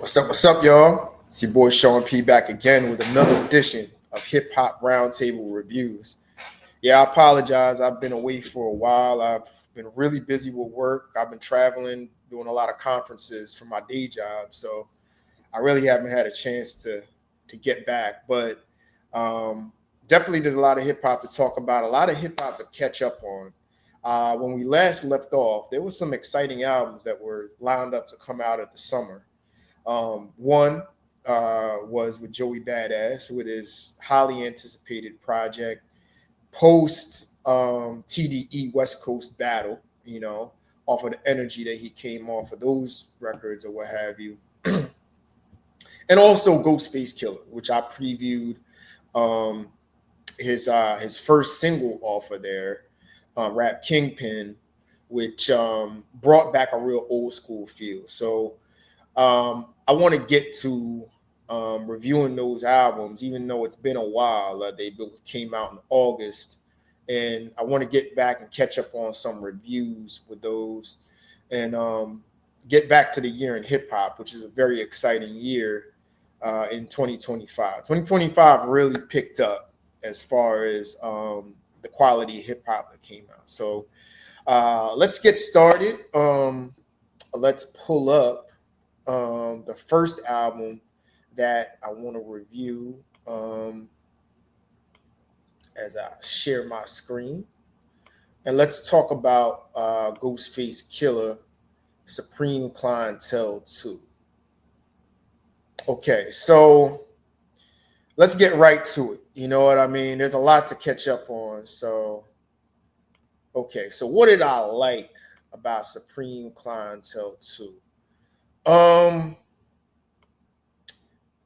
What's up, y'all? It's your boy Sean P back again with another edition of Hip Hop Roundtable Reviews. Yeah, I apologize. I've been away for a while. I've been really busy with work. I've been traveling, doing a lot of conferences for my day job. So I really haven't had a chance to get back. But definitely there's a lot of hip hop to talk about, a lot of hip hop to catch up on. When we last left off, there was some exciting albums that were lined up to come out at the summer. One was with Joey Badass with his highly anticipated project post TDE West Coast battle, off of the energy that he came off of those records or what have you. And also Ghostface Killah, which I previewed um, his first single off of there, Rap Kingpin, which brought back a real old school feel. So I want to get to reviewing those albums, even though it's been a while. They both came out in August, and I want to get back and catch up on some reviews with those, and get back to the year in hip hop, which is a very exciting year in 2025. 2025 really picked up as far as the quality of hip hop that came out. So let's get started. Let's pull up the first album that I want to review as I share my screen. And let's talk about Ghostface Killah Supreme Clientele 2. Okay, so let's get right to it. You know what I mean? There's a lot to catch up on. So, okay, so what did I like about Supreme Clientele 2?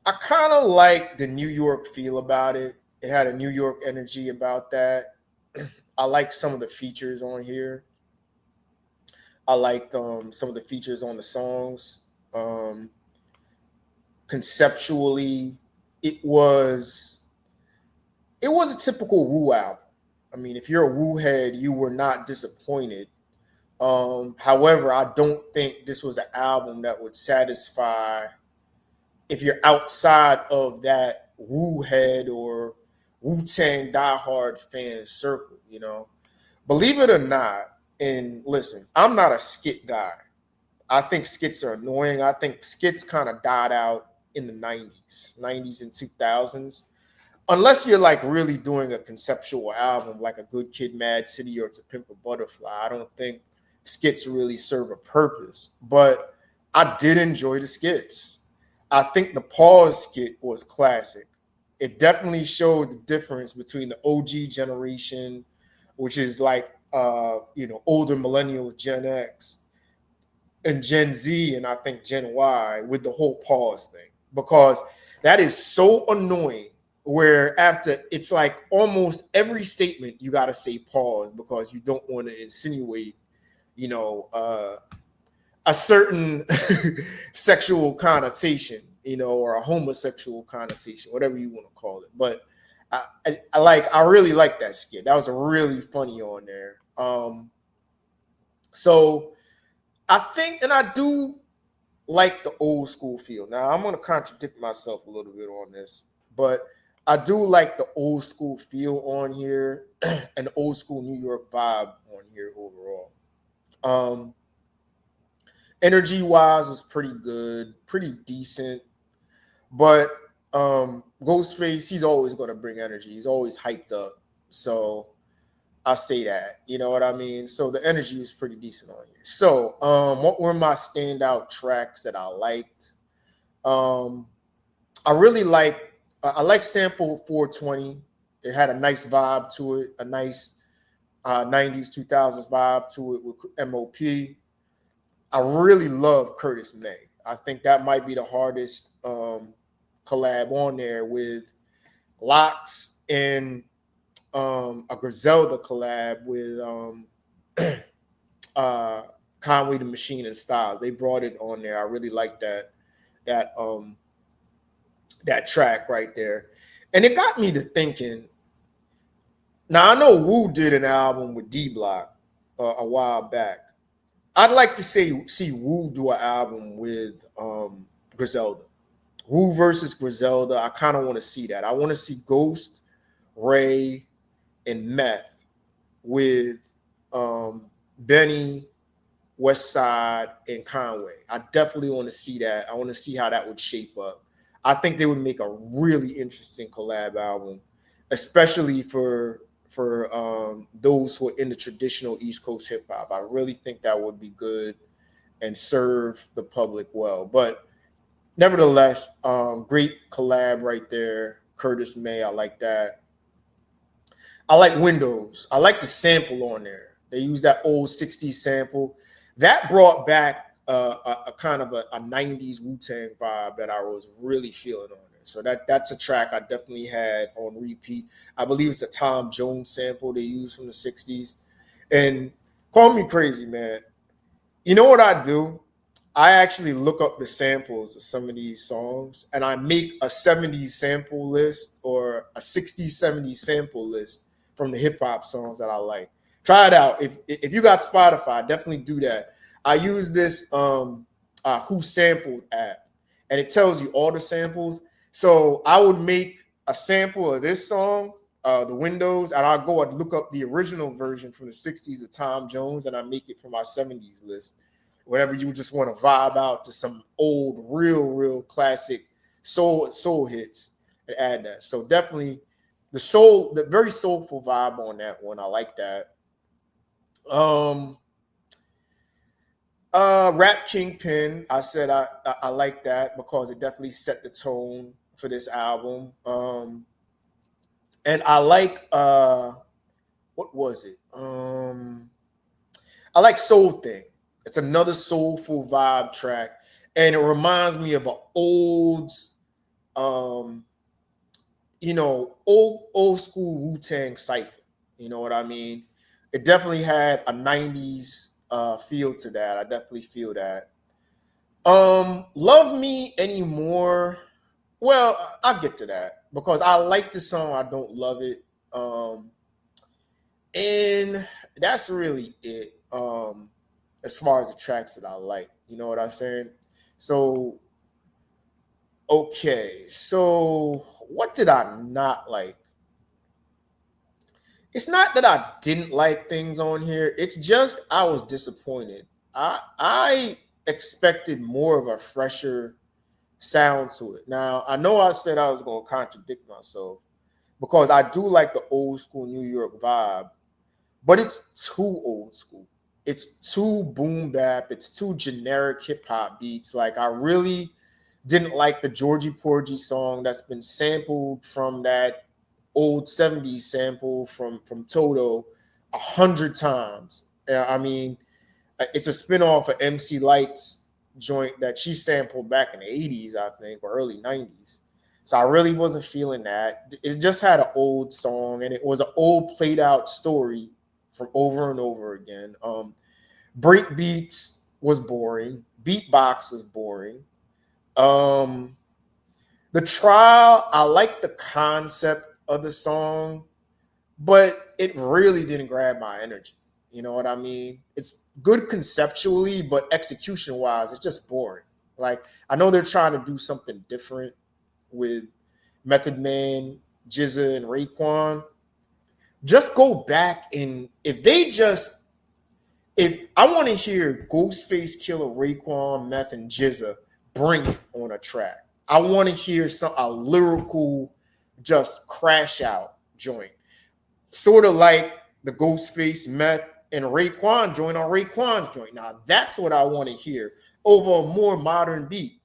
I kind of like the New York feel about it. It had a New York energy about that. I like some of the features on here. I liked some of the features on the songs. Um, Conceptually, it was it was a typical Wu album. I mean, if you're a Wu head, you were not disappointed. However, I don't think this was an album that would satisfy if you're outside of that Wu head or Wu Tang diehard fan circle, Believe it or not, and listen, I'm not a skit guy. I think skits are annoying. I think skits kind of died out in the 90s and 2000s. Unless you're like really doing a conceptual album like a Good Kid Mad City or To Pimp a Butterfly, I don't think skits really serve a purpose. But I did enjoy the skits. I think the pause skit was classic. It definitely showed the difference between the OG generation, which is like older millennials, Gen X, and Gen Z, and I think Gen Y with the whole pause thing. Because that is so annoying where after it's like almost every statement you got to say pause because you don't want to insinuate, you know, uh, a certain sexual connotation, or a homosexual connotation, whatever you want to call it. But I really like that skit. That was a really funny on there. So I think, and I do like the old school feel. Now I'm gonna contradict myself a little bit on this, but I do like the old school feel on here and the old school New York vibe on here overall. Um, Energy wise was pretty good, pretty decent. But Ghostface, he's always going to bring energy. He's always hyped up. So I say that. You know what I mean? So the energy was pretty decent on here. So what were my standout tracks that I liked? Um, I really like sample 420. It had a nice vibe to it, a nice 90s, 2000s vibe to it with MOP. I really love Curtis May. I think that might be the hardest collab on there with Locks and a Griselda collab with uh, Conway the Machine and Styles. They brought it on there. I really like that that track right there, and it got me to thinking. Now I know Wu did an album with D Block a while back. I'd like to see Wu do an album Griselda. Wu versus Griselda. I kind of want to see that. I want to see Ghost, Ray, and Meth with Benny, West Side, and Conway. I definitely want to see that. I want to see how that would shape up. I think they would make a really interesting collab album, especially for those who are in the traditional East Coast hip hop. I really think that would be good and serve the public well. But nevertheless, great collab right there. Curtis May, I like that. I like Windows. I like the sample on there. They use that old 60s sample. That brought back a kind of a 90s Wu-Tang vibe that I was really feeling on there. So that's a track I definitely had on repeat. I believe it's a Tom Jones sample they used from the 60s. And call me crazy, man. You know what I do? I actually look up the samples of some of these songs and I make a 70s sample list or a 60s, 70s sample list from the hip hop songs that I like. Try it out. If you got Spotify, definitely do that. I use this Who Sampled app and it tells you all the samples. So I would make a sample of this song, the Windows, and I'll go and look up the original version from the 60s with Tom Jones and I make it for my 70s list. Whenever you just want to vibe out to some old, real classic soul hits and add that. So definitely the very soulful vibe on that one. I like that. Rap Kingpin, I said I like that because it definitely set the tone for this album. And I like what was it? I like Soul Thing. It's another soulful vibe track, and it reminds me of an old, um, old school Wu-Tang cipher. You know what I mean? It definitely had a '90s feel to that. I definitely feel that. Love Me Anymore. Well, I'll get to that because I like the song. I don't love it. And that's really it. As far as the tracks that I like, you know what I'm saying? So, okay. So, what did I not like? It's not that I didn't like things on here. It's just I was disappointed. I expected more of a fresher sound to it. Now, I know I said I was going to contradict myself because I do like the old school New York vibe, but it's too old school. It's too boom bap. It's too generic hip hop beats. Like I really didn't like the Georgie Porgy song that's been sampled from that old 70s sample from Toto 100 times. I mean, it's a spinoff of MC Light's joint that she sampled back in the 80s, I think, or early 90s. So I really wasn't feeling that. It just had an old song and it was an old played out story from over and over again. Break beats was boring. Beatbox was boring. Um, the trial, I like the concept of the song, but it really didn't grab my energy. You know what I mean? It's good conceptually, but execution wise, it's just boring. Like I know they're trying to do something different with Method Man, Jizza, and Raekwon. Just go back and if I want to hear Ghostface Killah, Raekwon, Meth, and Jizza bring it on a track. I want to hear a lyrical, just crash out joint, sort of like the Ghostface, Meth, and Raekwon joint on Raekwon's joint. Now that's what I want to hear over a more modern beat.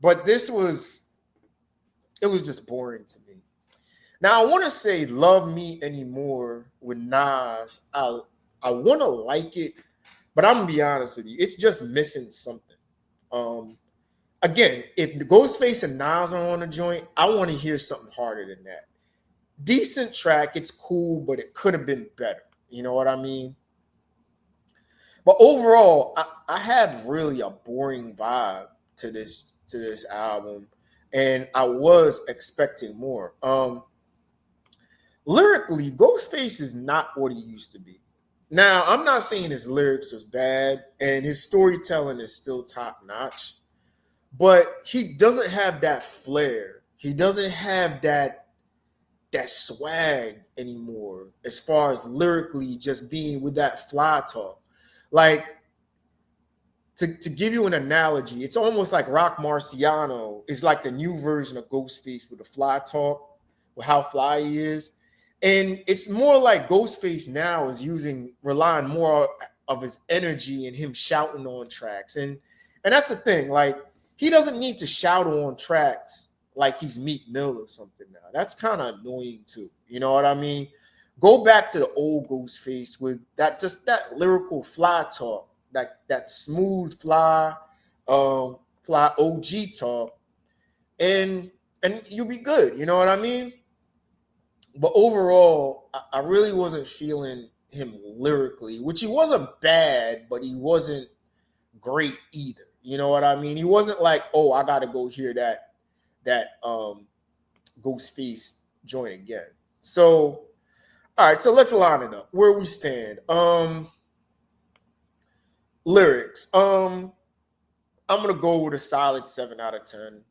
But it was just boring to me. Now I want to say "Love Me Anymore" with Nas. I want to like it, but I'm gonna be honest with you, it's just missing something. Um, Again, if the Ghostface and Nas are on a joint, I want to hear something harder than that. Decent track, it's cool, but it could have been better. You know what I mean? But overall, I had really a boring vibe to this album, and I was expecting more. Lyrically, Ghostface is not what he used to be. Now, I'm not saying his lyrics was bad, and his storytelling is still top notch. but he doesn't have that flair. He doesn't have that swag anymore as far as lyrically just being with that fly talk. Like, to give you an analogy, it's almost like Rock Marciano is like the new version of Ghostface with the fly talk, with how fly he is. And it's more like Ghostface now is relying more of his energy and him shouting on tracks. And that's the thing, like, he doesn't need to shout on tracks like he's Meek Mill or something now. That's kind of annoying too. You know what I mean? Go back to the old Ghostface with that lyrical fly talk, that smooth fly OG talk, and you'll be good. You know what I mean? But overall, I really wasn't feeling him lyrically, which he wasn't bad, but he wasn't great either. You know what I mean? He wasn't like, oh, I got to go hear that Ghostface joint again. So, all right, so let's line it up. Where we stand. Lyrics. I'm gonna go with a solid 7 out of 10.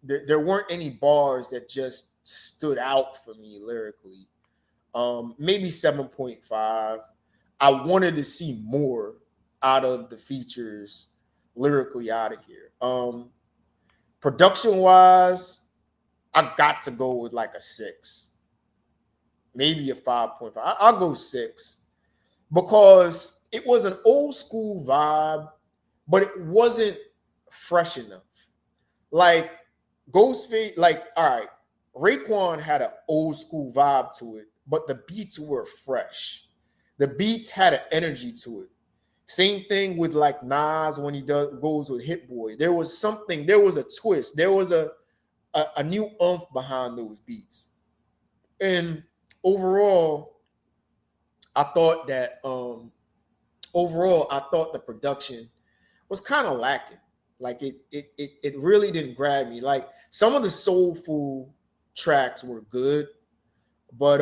There weren't any bars that just stood out for me lyrically. Maybe 7.5. I wanted to see more out of the features lyrically out of here. Production wise, I got to go with like a 6, maybe a 5.5. I'll go 6 because it was an old school vibe, but it wasn't fresh enough. Like Ghostface, like, all right, Raekwon had an old school vibe to it, but the beats were fresh. The beats had an energy to it. Same thing with like Nas when he goes with Hit Boy. There was something, there was a twist, there was a new oomph behind those beats. And overall, I thought that the production was kind of lacking. Like it really didn't grab me. Like some of the soulful tracks were good, but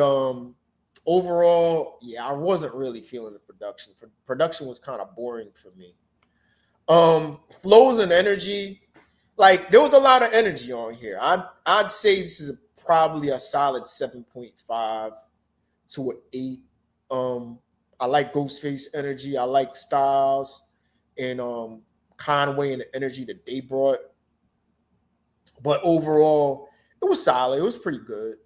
overall, yeah, I wasn't really feeling the production. Production was kind of boring for me. Flows and energy, like there was a lot of energy on here. I'd say this is probably a solid 7.5 to an 8. I like Ghostface energy. I like Styles and Conway and the energy that they brought. But overall, it was solid. It was pretty good.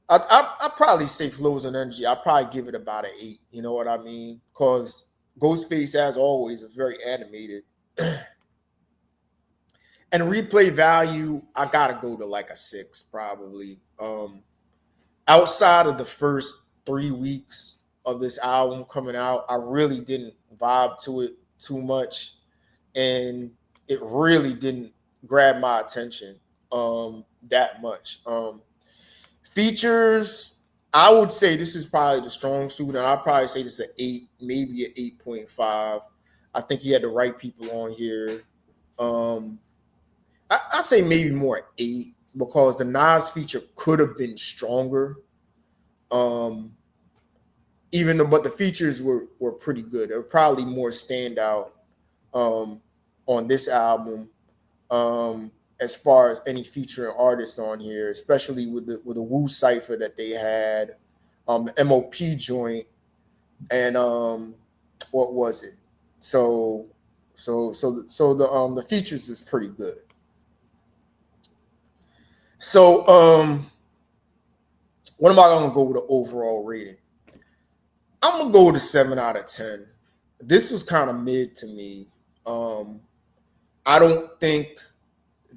I probably say Flows and Energy. I'll probably give it about an 8. You know what I mean? Because Ghostface, as always, is very animated. And replay value, I gotta go to like a 6, probably. Outside of the first 3 weeks of this album coming out, I really didn't vibe to it too much, and it really didn't grab my attention that much. Features, I would say this is probably the strong suit, and I'd probably say this is an 8, maybe an 8.5. I think he had the right people on here. I say maybe more 8 because the Nas feature could have been stronger. Even though, but the features were pretty good. They were probably more standout on this album as far as any featuring artists on here, especially with the Wu cipher that they had, the MOP joint, and what was it? So the features is pretty good. So what am I gonna go with the overall rating? I'm gonna go with a 7 out of 10. This was kind of mid to me. I don't think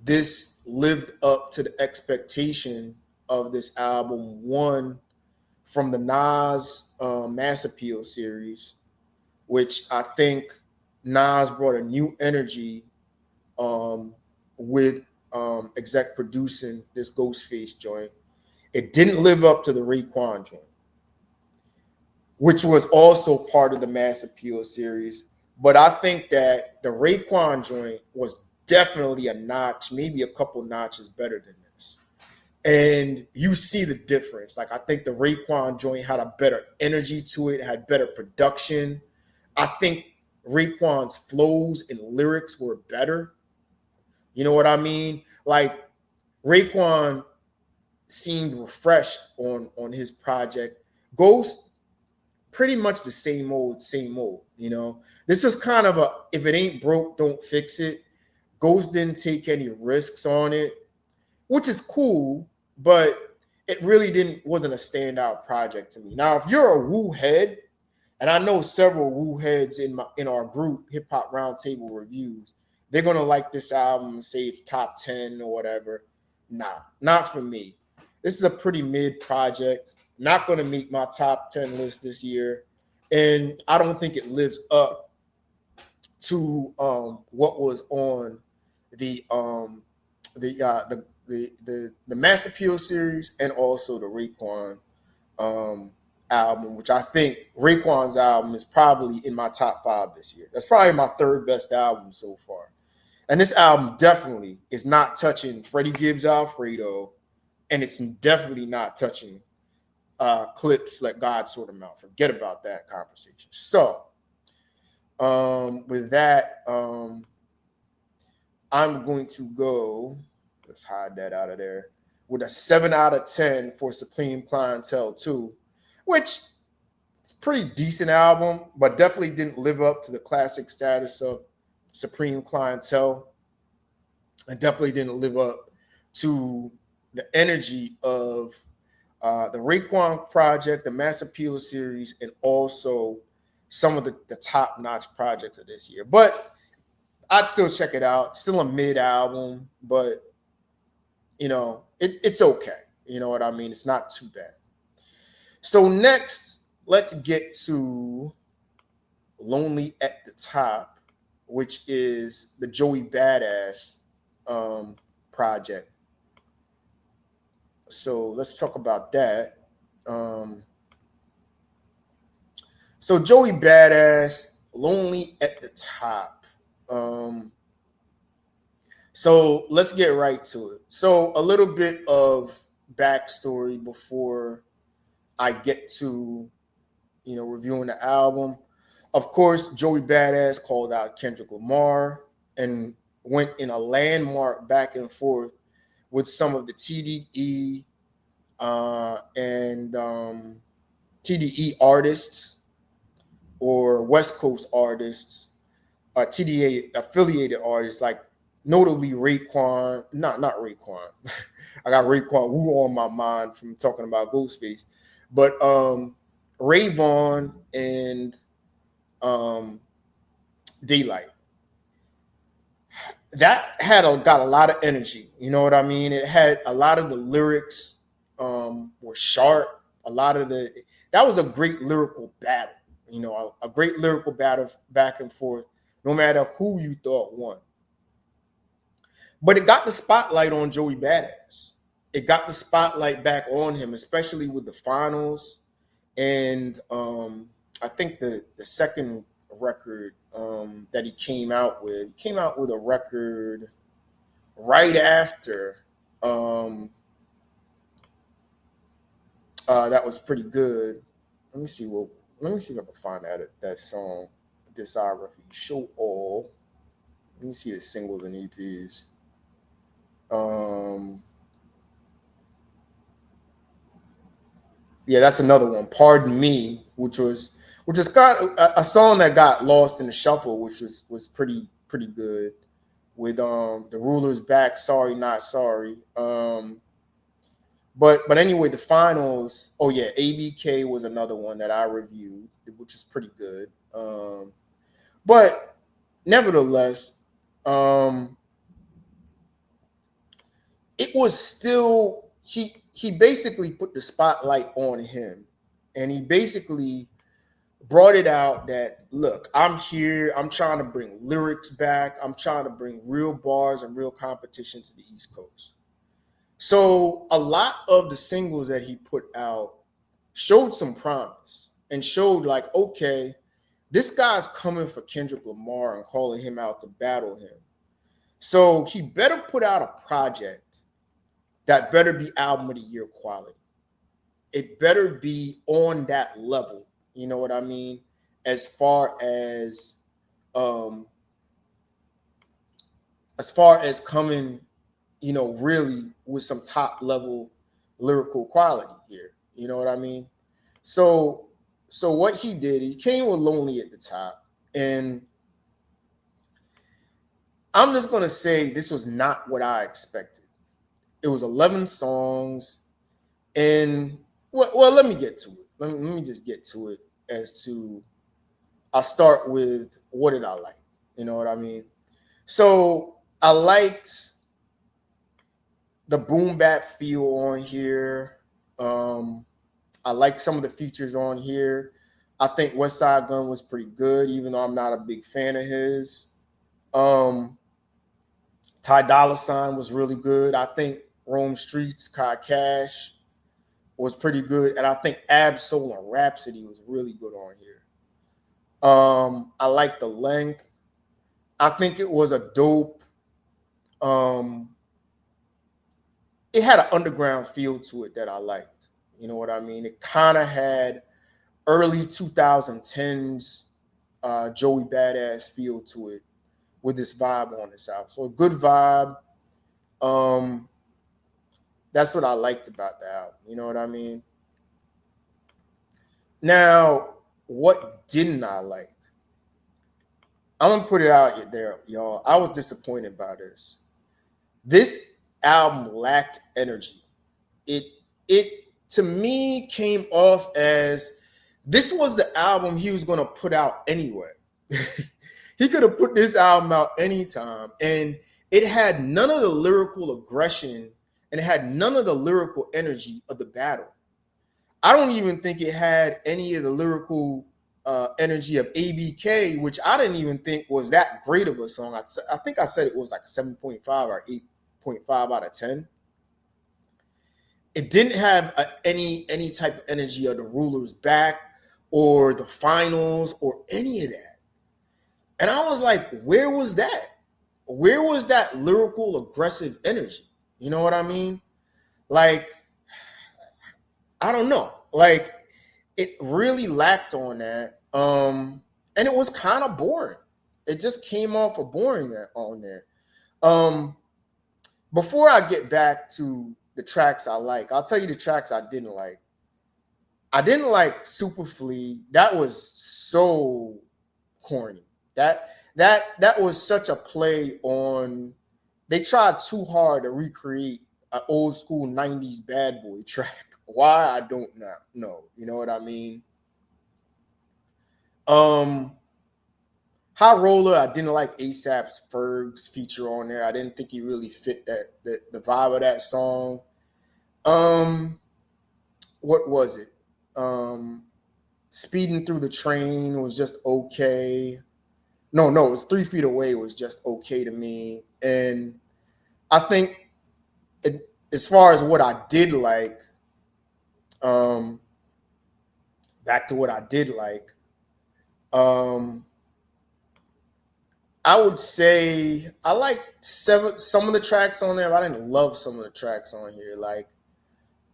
this lived up to the expectation of this album. One, from the Nas Mass Appeal series, which I think Nas brought a new energy with exec producing this Ghostface joint. It didn't live up to the Raekwon joint, which was also part of the Mass Appeal series. But I think that the Raekwon joint was definitely a notch, maybe a couple notches better than this. And you see the difference. Like, I think the Raekwon joint had a better energy to it, had better production. I think Raekwon's flows and lyrics were better. You know what I mean? Like Raekwon seemed refreshed on his project. Ghost, pretty much the same old, same old. You know, this was kind of a if it ain't broke, don't fix it. Ghost didn't take any risks on it, which is cool, but it really didn't wasn't a standout project to me. Now, if you're a Wu head, and I know several Wu heads in our group, Hip Hop Roundtable Reviews, they're gonna like this album and say it's top 10 or whatever. Nah, not for me. This is a pretty mid project. Not gonna make my top 10 list this year. And I don't think it lives up to what was on the the Mass Appeal series and also the Raekwon um, album, which I think Raekwon's album is probably in my top 5 this year. That's probably my third best album so far. And this album definitely is not touching Freddie Gibbs Alfredo, and it's definitely not touching Clips Let God Sort Them Out. Forget about that conversation. So, with that, I'm going to go, let's hide that out of there, with a 7 out of 10 for Supreme Clientele 2, which it's a pretty decent album, but definitely didn't live up to the classic status of Supreme Clientele. And definitely didn't live up to the energy of the Raekwon Project, the Mass Appeal series, and also some of the top-notch projects of this year. But I'd still check it out. Still a mid album, but you know, it's okay. You know what I mean? It's not too bad. So next, let's get to Lonely at the Top, which is the Joey Badass project. So let's talk about that. So Joey Badass, Lonely at the Top. So let's get right to it. So a little bit of backstory before I get to, you know, reviewing the album. Of course, Joey Badass called out Kendrick Lamar and went in a landmark back and forth with some of the TDE and TDE artists or West Coast artists, TDA affiliated artists, like notably Raekwon, not Raekwon. I got Raekwon Wu on my mind from talking about Ghostface, but Rayvon and Daylight. That got a lot of energy. You know what I mean? It had a lot of the lyrics were sharp. A lot of that was a great lyrical battle. You know, a great lyrical battle back and forth, no matter who you thought won. But it got the spotlight on Joey Badass. It got the spotlight back on him, especially with the finals. And I think the second record that he came out with a record right after that was pretty good. Let me see if I can find that song discography. Show all. Let me see the singles and EPs. Yeah, that's another one. Pardon Me, which is got a song that got lost in the shuffle, which was pretty good. With the Rulers Back, Sorry Not Sorry. But anyway, the finals. Oh yeah, ABK was another one that I reviewed, which is pretty good. But nevertheless, it was still he basically put the spotlight on him, and he basically brought it out that look, I'm here, I'm trying to bring lyrics back, I'm trying to bring real bars and real competition to the East Coast. So a lot of the singles that he put out showed some promise and showed like, okay, this guy's coming for Kendrick Lamar and calling him out to battle him. So he better put out a project that better be album of the year quality. It better be on that level. You know what I mean? As far as as far as coming, really with some top level lyrical quality here. You know what I mean? So what he did, he came with Lonely at the top. And I'm just gonna say this was not what I expected. It was 11 songs. And well, let me get to it. Let me just get to it as to I'll start with what did I like? You know what I mean? So I liked the boom bap feel on here. I like some of the features on here. I think West Side Gun was pretty good, even though I'm not a big fan of his. Ty Dolla $ign was really good. I think Rome Streets, Kai Cash was pretty good. And I think Ab Soul and Rhapsody was really good on here. I like the length. I think it was a dope. It had an underground feel to it that I liked. You know what I mean? It kind of had early 2010s Joey Badass feel to it with this vibe on this album. So a good vibe. That's what I liked about the album. You know what I mean? Now, what didn't I like? I'm gonna put it out there, y'all. I was disappointed by this. This album lacked energy. It to me came off as this was the album he was gonna put out anyway. He could have put this album out anytime, and it had none of the lyrical aggression and it had none of the lyrical energy of the battle. I don't even think it had any of the lyrical energy of ABK, which I didn't even think was that great of a song. I think I said it was like a 7.5 or 8.5 out of 10. It didn't have any type of energy of the Ruler's Back or the Finals or any of that. And I was like, where was that? Where was that lyrical aggressive energy? You know what I mean? Like, I don't know. Like, it really lacked on that. And it was kind of boring. It just came off of boring on there. Before I get back to the tracks I like, I'll tell you the tracks I didn't like. I didn't like Super Flea. That was so corny. That was such a play on. They tried too hard to recreate an old school 90s bad boy track. Why, I don't know. You know what I mean? High Roller, I didn't like ASAP's Ferg's feature on there. I didn't think he really fit the vibe of that song. What was it? Speeding Through the Train was just okay. No, it was 3 Feet Away was just okay to me. And I think as far as what I did like, back to what I did like, I would say I liked some of the tracks on there, but I didn't love some of the tracks on here. Like,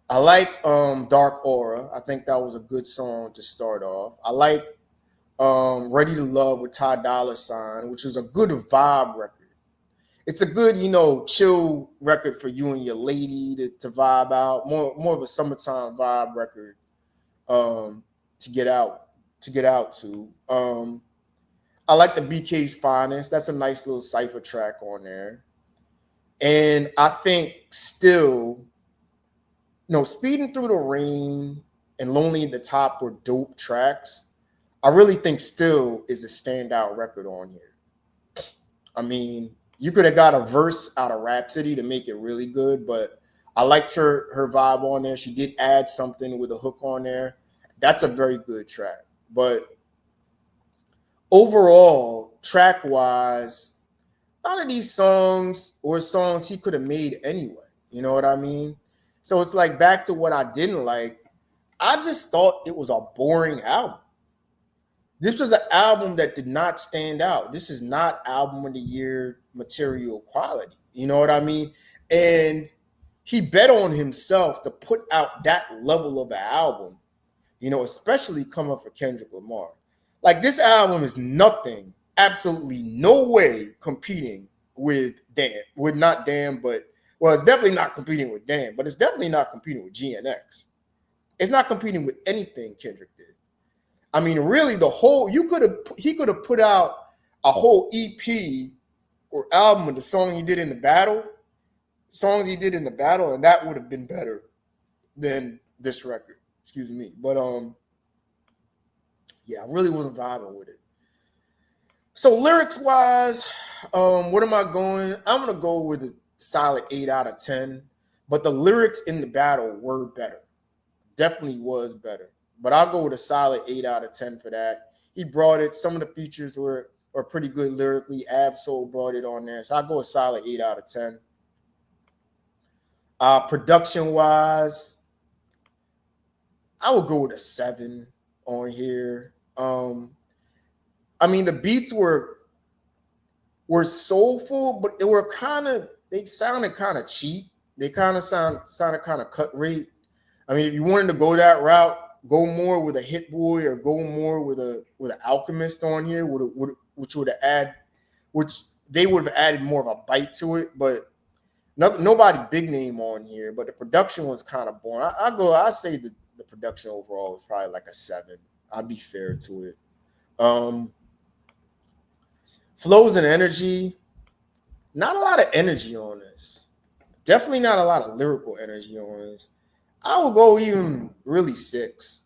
I like Dark Aura. I think that was a good song to start off. I like Ready to Love with Ty Dolla $ign, which is a good vibe record. It's a good, chill record for you and your lady to vibe out. More of a summertime vibe record to get out to. I like the BK's Finest. That's a nice little cypher track on there. And I think still, Speeding Through the Rain and Lonely at the Top were dope tracks. I really think Still is a standout record on here. I mean, you could have got a verse out of Rhapsody to make it really good, but I liked her vibe on there. She did add something with a hook on there. That's a very good track. But overall, track-wise, a lot of these songs were songs he could have made anyway. You know what I mean? So it's like back to what I didn't like. I just thought it was a boring album. This was an album that did not stand out. This is not album of the year material quality. You know what I mean? And he bet on himself to put out that level of an album, especially coming from Kendrick Lamar. Like, this album is nothing, absolutely no way competing with Dan. With not Dan, but well, it's definitely not competing with Dan, but it's definitely not competing with GNX. It's not competing with anything Kendrick did. I mean, really, he could have put out a whole EP or album of the song he did in the battle, songs he did in the battle, and that would have been better than this record. Excuse me. But yeah, I really wasn't vibing with it. So lyrics wise, what am I going? I'm gonna go with a solid 8 out of 10. But the lyrics in the battle were better. Definitely was better. But I'll go with a solid 8 out of 10 for that. He brought it. Some of the features were pretty good lyrically. Absol brought it on there. So I'll go a solid 8 out of 10. Production wise, I would go with a 7 on here. I mean, the beats were soulful, but they sounded kind of cheap. They kind of sounded kind of cut rate. I mean, if you wanted to go that route, go more with a Hit Boy or go more with an Alchemist on here, which they would have added more of a bite to it. But nobody big name on here. But the production was kind of boring. I say the production overall was probably like a 7. I'd be fair to it. Flows and energy, not a lot of energy on this. Definitely not a lot of lyrical energy on this. I would go even really 6.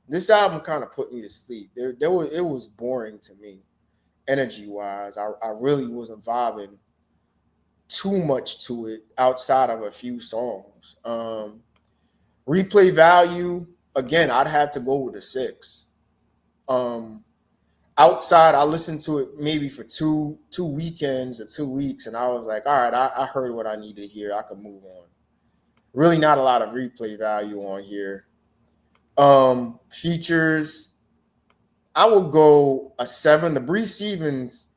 This album kind of put me to sleep. It was boring to me, energy wise. I really wasn't vibing too much to it outside of a few songs. Replay value, again, I'd have to go with a 6. Outside, I listened to it maybe for two weekends or 2 weeks, and I was like, all right, I heard what I needed to hear. I could move on. Really not a lot of replay value on here. Features, I would go a 7. The Bree Stevens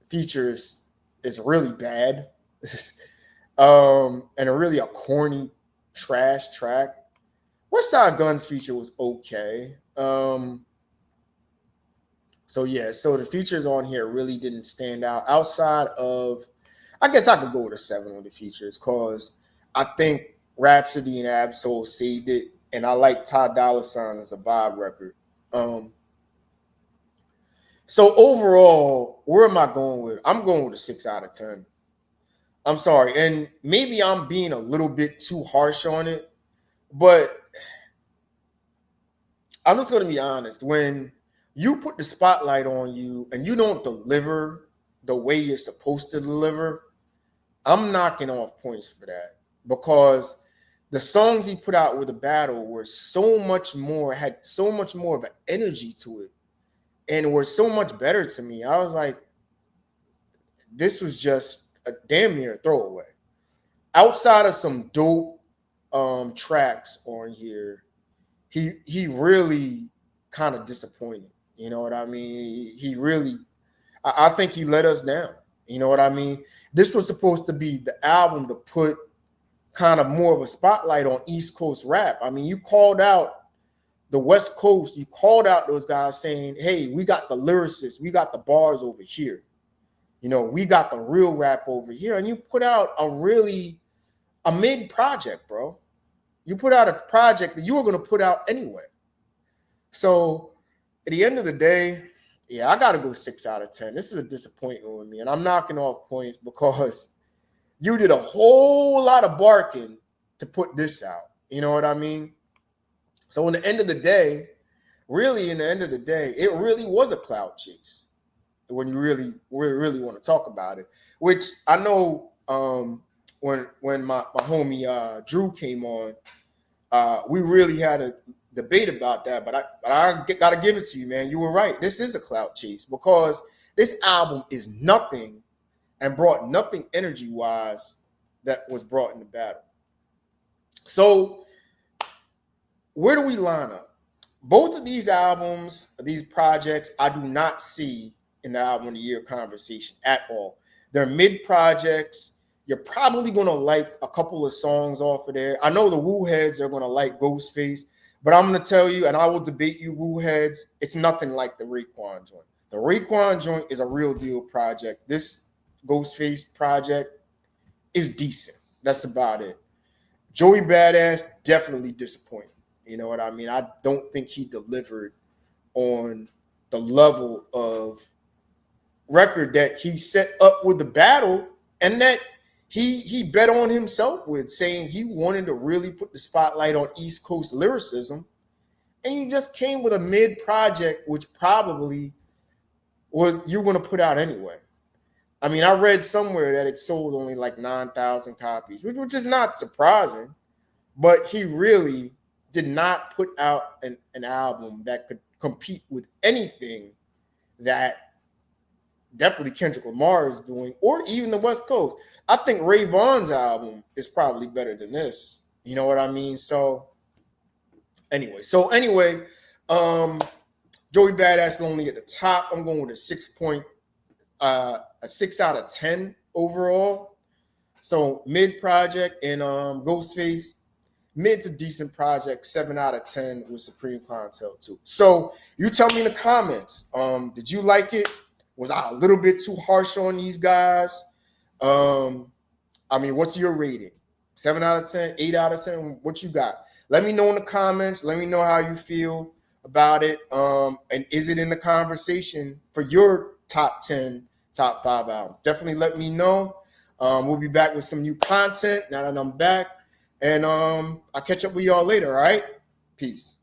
features is really bad. And really a corny trash track. Westside Gunn's feature was okay. So the features on here really didn't stand out outside of, I guess I could go with a 7 on the features because I think Rhapsody and Absol saved it, and I like Ty Dolla $ign as a vibe record. So overall, where am I going with? I'm going with a 6 out of 10. I'm sorry, and maybe I'm being a little bit too harsh on it, but I'm just going to be honest. When you put the spotlight on you and you don't deliver the way you're supposed to deliver, I'm knocking off points for that because the songs he put out with the battle were had so much more of an energy to it and were so much better to me. I was like, this was just a damn near throwaway. Outside of some dope tracks on here, he really kind of disappointed. You know what I mean? He really, I think he let us down. You know what I mean? This was supposed to be the album to put kind of more of a spotlight on East Coast rap. I mean, you called out the West Coast. You called out those guys saying, hey, we got the lyricists. We got the bars over here. You know, we got the real rap over here. And you put out a mid project, bro. You put out a project that you were going to put out anyway. So at the end of the day, yeah, I got to go 6 out of 10. This is a disappointment with me. And I'm knocking off points because you did a whole lot of barking to put this out. You know what I mean? So in the end of the day, it really was a cloud chase when you really want to talk about it, which I know when my homie Drew came on, we really had a debate about that, but I got to give it to you, man. You were right. This is a cloud chase because this album is nothing and brought nothing energy-wise that was brought in the battle. So where do we line up? Both of these albums, these projects, I do not see in the album of the year conversation at all. They're mid projects. You're probably going to like a couple of songs off of there. I know the Woo heads are going to like Ghostface, but I'm going to tell you, and I will debate you Woo heads, it's nothing like the Raekwon joint. The Raekwon joint is a real deal project. This Ghostface project is decent. That's about it. Joey Badass definitely disappointing. You know what I mean? I don't think he delivered on the level of record that he set up with the battle, and that he bet on himself with, saying he wanted to really put the spotlight on East Coast lyricism, and you just came with a mid project, which probably was you're going to put out anyway. I mean, I read somewhere that it sold only like 9,000 copies, which is not surprising, but he really did not put out an album that could compete with anything that definitely Kendrick Lamar is doing, or even the West Coast. I think Ray Vaughn's album is probably better than this. You know what I mean? So anyway, um, Joey Badass Lonely at the top. I'm going with a 6 out of 10 overall. So mid project, and Ghostface, mid to decent project, 7 out of 10 with Supreme Clientele too. So you tell me in the comments, did you like it? Was I a little bit too harsh on these guys? I mean, what's your rating? 7 out of 10, 8 out of 10? What you got? Let me know in the comments. Let me know how you feel about it. And is it in the conversation for your top 10, top 5 albums? Definitely let me know. We'll be back with some new content now that I'm back. And I'll catch up with y'all later, all right? Peace.